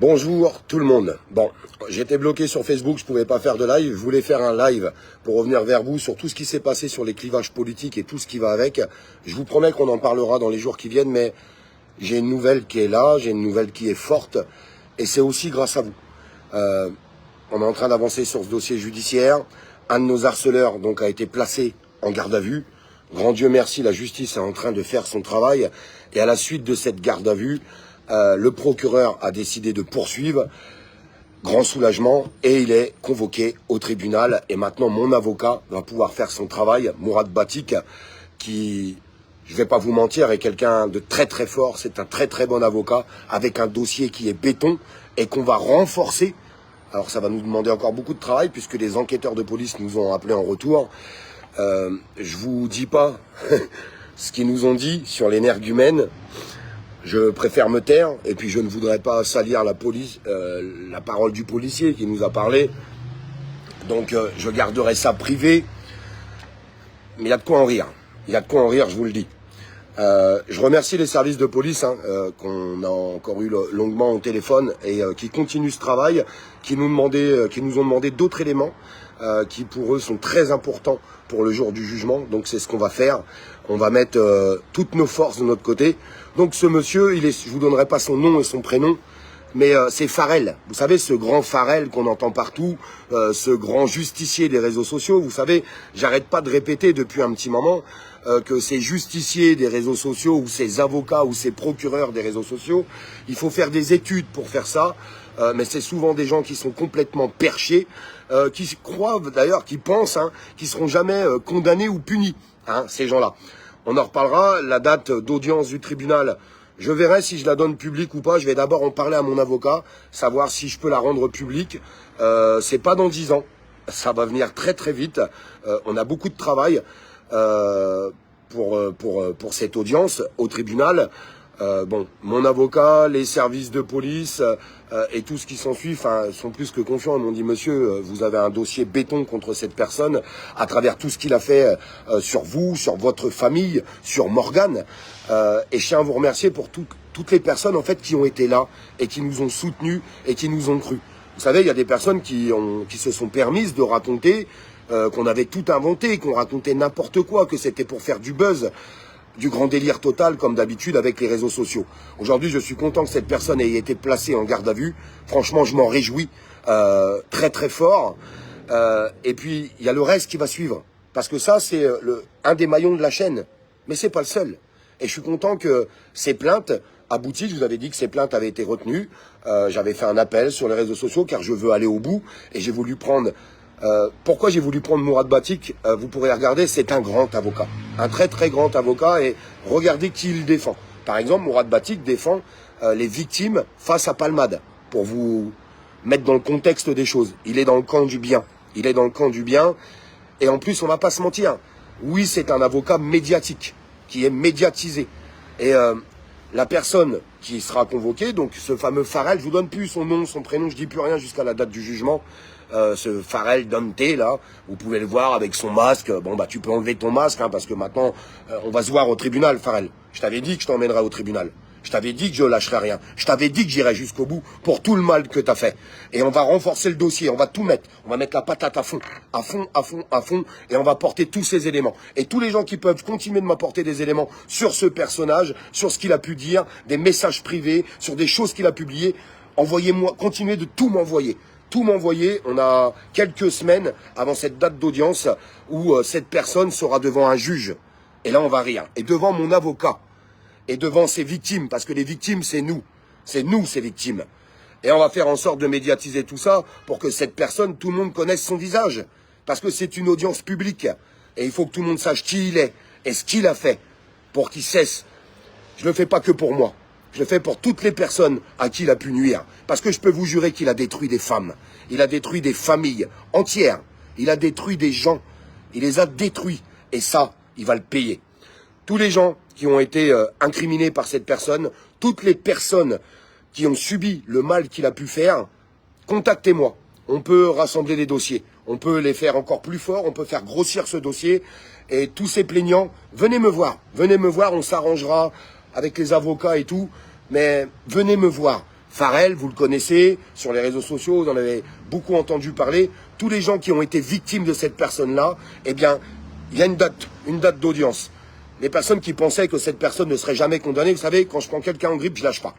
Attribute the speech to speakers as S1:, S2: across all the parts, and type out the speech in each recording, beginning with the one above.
S1: Bonjour tout le monde. Bon, j'étais bloqué sur Facebook, je pouvais pas faire de live. Je voulais faire un live pour revenir vers vous sur tout ce qui s'est passé sur les clivages politiques et tout ce qui va avec. Je vous promets qu'on en parlera dans les jours qui viennent, mais j'ai une nouvelle qui est là, j'ai une nouvelle qui est forte, et c'est aussi grâce à vous. On est en train d'avancer sur ce dossier judiciaire. Un de nos harceleurs donc a été placé en garde à vue. Grand Dieu merci, la justice est en train de faire son travail. Et à la suite de cette garde à vue, le procureur a décidé de poursuivre. Grand soulagement, et il est convoqué au tribunal. Et maintenant, mon avocat va pouvoir faire son travail, Mourad Batik, qui, je vais pas vous mentir, est quelqu'un de très très fort. C'est un très très bon avocat, avec un dossier qui est béton, et qu'on va renforcer. Alors ça va nous demander encore beaucoup de travail, puisque les enquêteurs de police nous ont appelés en retour. Je vous dis pas ce qu'ils nous ont dit sur l'énergumène. Je préfère me taire, et puis je ne voudrais pas salir la police, la parole du policier qui nous a parlé. Donc je garderai ça privé. Mais il y a de quoi en rire. Il y a de quoi en rire, je vous le dis. Je remercie les services de police qu'on a encore eu longuement au téléphone et qui continuent ce travail, qui nous ont demandé d'autres éléments qui pour eux sont très importants pour le jour du jugement. Donc c'est ce qu'on va faire. On va mettre toutes nos forces de notre côté. Donc ce monsieur, je vous donnerai pas son nom et son prénom, mais c'est Farel. Vous savez, ce grand Farel qu'on entend partout, ce grand justicier des réseaux sociaux. Vous savez, j'arrête pas de répéter depuis un petit moment que ces justiciers des réseaux sociaux ou ces avocats ou ces procureurs des réseaux sociaux, il faut faire des études pour faire ça. Mais c'est souvent des gens qui sont complètement perchés, qui croient d'ailleurs, qui pensent qu'ils seront jamais condamnés ou punis, ces gens-là. On en reparlera, la date d'audience du tribunal, je verrai si je la donne publique ou pas. Je vais d'abord en parler à mon avocat, savoir si je peux la rendre publique. C'est pas dans 10 ans, ça va venir très très vite. On a beaucoup de travail pour cette audience au tribunal. Bon, mon avocat, les services de police et tout ce qui s'ensuit sont plus que confiants. Ils m'ont dit, monsieur, vous avez un dossier béton contre cette personne à travers tout ce qu'il a fait sur vous, sur votre famille, sur Morgane. Et je tiens à vous remercier pour toutes les personnes en fait qui ont été là et qui nous ont soutenus et qui nous ont cru. Vous savez, il y a des personnes qui se sont permises de raconter qu'on avait tout inventé, qu'on racontait n'importe quoi, que c'était pour faire du buzz. Du grand délire total, comme d'habitude, avec les réseaux sociaux. Aujourd'hui, je suis content que cette personne ait été placée en garde à vue. Franchement, je m'en réjouis très très fort. Et puis, il y a le reste qui va suivre. Parce que ça, c'est un des maillons de la chaîne. Mais c'est pas le seul. Et je suis content que ces plaintes aboutissent. Je vous avais dit que ces plaintes avaient été retenues. J'avais fait un appel sur les réseaux sociaux, car je veux aller au bout. Et j'ai voulu prendre... pourquoi j'ai voulu prendre Mourad Batik, vous pourrez regarder, c'est un grand avocat. Un très très grand avocat, et regardez qui il défend. Par exemple, Mourad Batik défend les victimes face à Palmade, pour vous mettre dans le contexte des choses. Il est dans le camp du bien. Il est dans le camp du bien, et en plus, on va pas se mentir. Oui, c'est un avocat médiatique, qui est médiatisé. Et la personne qui sera convoquée, donc ce fameux Farel, je vous donne plus son nom, son prénom, je dis plus rien jusqu'à la date du jugement. Ce Farel Dante là, vous pouvez le voir avec son masque. Bon bah tu peux enlever ton masque parce que maintenant on va se voir au tribunal, Farel. Je t'avais dit que je t'emmènerais au tribunal. Je t'avais dit que je lâcherais rien. Je t'avais dit que j'irais jusqu'au bout pour tout le mal que t'as fait. Et on va renforcer le dossier, on va tout mettre. On va mettre la patate à fond, à fond, à fond, à fond. Et on va porter tous ces éléments. Et tous les gens qui peuvent continuer de m'apporter des éléments sur ce personnage, sur ce qu'il a pu dire, des messages privés, sur des choses qu'il a publiées, envoyez-moi, continuez de tout m'envoyer. Tout m'envoyer. On a quelques semaines avant cette date d'audience où cette personne sera devant un juge. Et là, on va rire. Et devant mon avocat. Et devant ses victimes. Parce que les victimes, c'est nous. C'est nous, ces victimes. Et on va faire en sorte de médiatiser tout ça pour que cette personne, tout le monde connaisse son visage. Parce que c'est une audience publique. Et il faut que tout le monde sache qui il est et ce qu'il a fait pour qu'il cesse. Je le fais pas que pour moi. Je le fais pour toutes les personnes à qui il a pu nuire. Parce que je peux vous jurer qu'il a détruit des femmes. Il a détruit des familles entières. Il a détruit des gens. Il les a détruits. Et ça, il va le payer. Tous les gens qui ont été incriminés par cette personne, toutes les personnes qui ont subi le mal qu'il a pu faire, contactez-moi. On peut rassembler les dossiers. On peut les faire encore plus forts. On peut faire grossir ce dossier. Et tous ces plaignants, venez me voir. Venez me voir, on s'arrangera avec les avocats et tout, mais venez me voir. Farel, vous le connaissez, sur les réseaux sociaux, vous en avez beaucoup entendu parler. Tous les gens qui ont été victimes de cette personne-là, eh bien, il y a une date d'audience. Les personnes qui pensaient que cette personne ne serait jamais condamnée, vous savez, quand je prends quelqu'un en grippe, je lâche pas.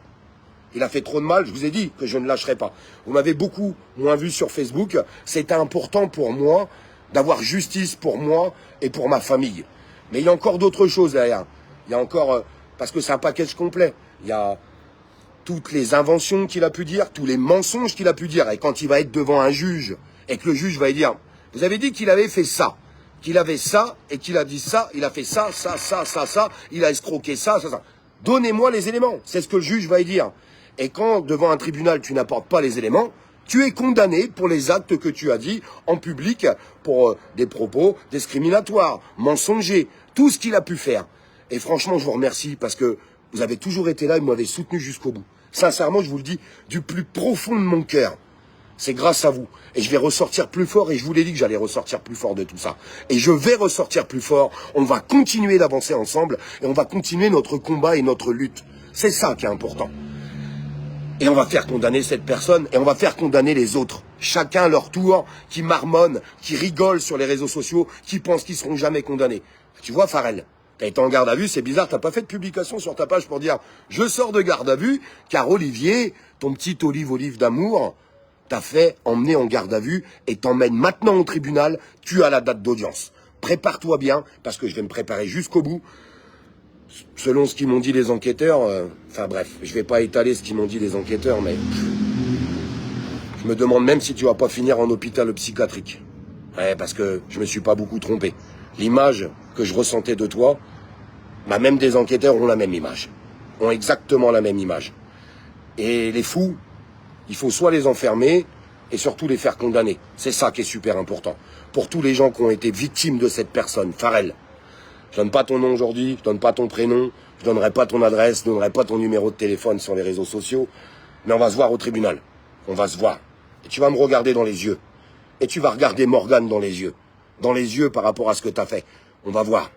S1: Il a fait trop de mal, je vous ai dit que je ne lâcherai pas. Vous m'avez beaucoup moins vu sur Facebook. C'était important pour moi d'avoir justice pour moi et pour ma famille. Mais il y a encore d'autres choses derrière. Il y a encore, parce que c'est un package complet. Il y a toutes les inventions qu'il a pu dire, tous les mensonges qu'il a pu dire. Et quand il va être devant un juge, et que le juge va lui dire, vous avez dit qu'il avait fait ça, qu'il avait ça, et qu'il a dit ça, il a fait ça, il a escroqué ça. Donnez-moi les éléments. C'est ce que le juge va lui dire. Et quand, devant un tribunal, tu n'apportes pas les éléments, tu es condamné pour les actes que tu as dit en public, pour des propos discriminatoires, mensongers, tout ce qu'il a pu faire. Et franchement, je vous remercie parce que vous avez toujours été là et vous m'avez soutenu jusqu'au bout. Sincèrement, je vous le dis, du plus profond de mon cœur. C'est grâce à vous. Et je vais ressortir plus fort, et je vous l'ai dit que j'allais ressortir plus fort de tout ça. Et je vais ressortir plus fort. On va continuer d'avancer ensemble, et on va continuer notre combat et notre lutte. C'est ça qui est important. Et on va faire condamner cette personne, et on va faire condamner les autres. Chacun leur tour, qui marmonnent, qui rigolent sur les réseaux sociaux, qui pensent qu'ils seront jamais condamnés. Tu vois, Farel, t'as été en garde à vue, c'est bizarre, t'as pas fait de publication sur ta page pour dire « Je sors de garde à vue, car Olivier, ton petit olive d'amour, t'a fait emmener en garde à vue et t'emmène maintenant au tribunal, tu as la date d'audience. Prépare-toi bien, parce que je vais me préparer jusqu'au bout. » Selon ce qu'ils m'ont dit les enquêteurs, enfin bref, je vais pas étaler ce qu'ils m'ont dit les enquêteurs, mais je me demande même si tu vas pas finir en hôpital psychiatrique. Ouais, parce que je me suis pas beaucoup trompé. L'image que je ressentais de toi, bah même des enquêteurs ont la même image. Ont exactement la même image. Et les fous, il faut soit les enfermer et surtout les faire condamner. C'est ça qui est super important. Pour tous les gens qui ont été victimes de cette personne, Farel. Je donne pas ton nom aujourd'hui, je donne pas ton prénom, je donnerai pas ton adresse, je donnerai pas ton numéro de téléphone sur les réseaux sociaux, mais on va se voir au tribunal. On va se voir. Et tu vas me regarder dans les yeux. Et tu vas regarder Morgane dans les yeux. Dans les yeux par rapport à ce que tu as fait. On va voir.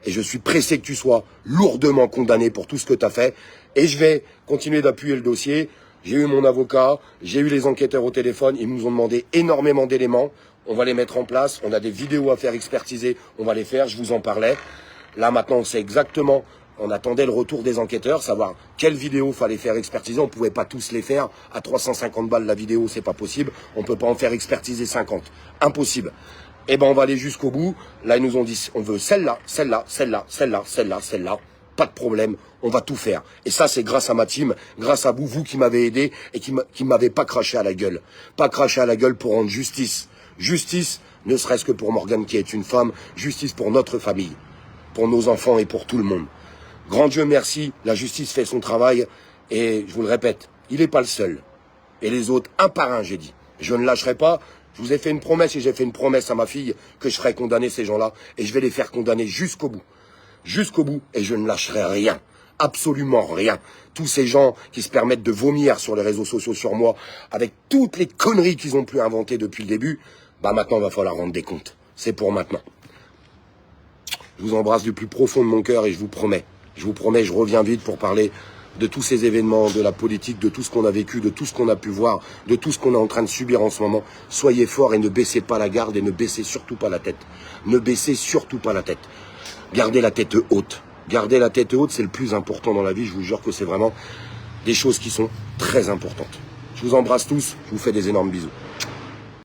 S1: Et je suis pressé que tu sois lourdement condamné pour tout ce que tu as fait. Et je vais continuer d'appuyer le dossier. J'ai eu mon avocat, j'ai eu les enquêteurs au téléphone, ils nous ont demandé énormément d'éléments. On va les mettre en place, on a des vidéos à faire expertiser, on va les faire, je vous en parlais. Là maintenant on sait exactement, on attendait le retour des enquêteurs, savoir quelles vidéos fallait faire expertiser. On ne pouvait pas tous les faire, à 350 balles la vidéo c'est pas possible, on ne peut pas en faire expertiser 50, impossible. Eh ben on va aller jusqu'au bout, là ils nous ont dit on veut celle-là, celle-là, celle-là, celle-là, celle-là, celle-là. Pas de problème, on va tout faire. Et ça, c'est grâce à ma team, grâce à vous, vous qui m'avez aidé et qui m'avez pas craché à la gueule. Pas craché à la gueule pour rendre justice. Justice, ne serait-ce que pour Morgane qui est une femme, justice pour notre famille, pour nos enfants et pour tout le monde. Grand Dieu merci, la justice fait son travail et je vous le répète, il n'est pas le seul. Et les autres, un par un, j'ai dit. Je ne lâcherai pas. Je vous ai fait une promesse et j'ai fait une promesse à ma fille que je ferai condamner ces gens-là et je vais les faire condamner jusqu'au bout. Jusqu'au bout, et je ne lâcherai rien, absolument rien. Tous ces gens qui se permettent de vomir sur les réseaux sociaux sur moi, avec toutes les conneries qu'ils ont pu inventer depuis le début, bah maintenant il va falloir rendre des comptes. C'est pour maintenant. Je vous embrasse du plus profond de mon cœur et je vous promets, je reviens vite pour parler de tous ces événements, de la politique, de tout ce qu'on a vécu, de tout ce qu'on a pu voir, de tout ce qu'on est en train de subir en ce moment. Soyez forts et ne baissez pas la garde et ne baissez surtout pas la tête. Ne baissez surtout pas la tête. Gardez la tête haute. Gardez la tête haute, c'est le plus important dans la vie. Je vous jure que c'est vraiment des choses qui sont très importantes. Je vous embrasse tous. Je vous fais des énormes bisous.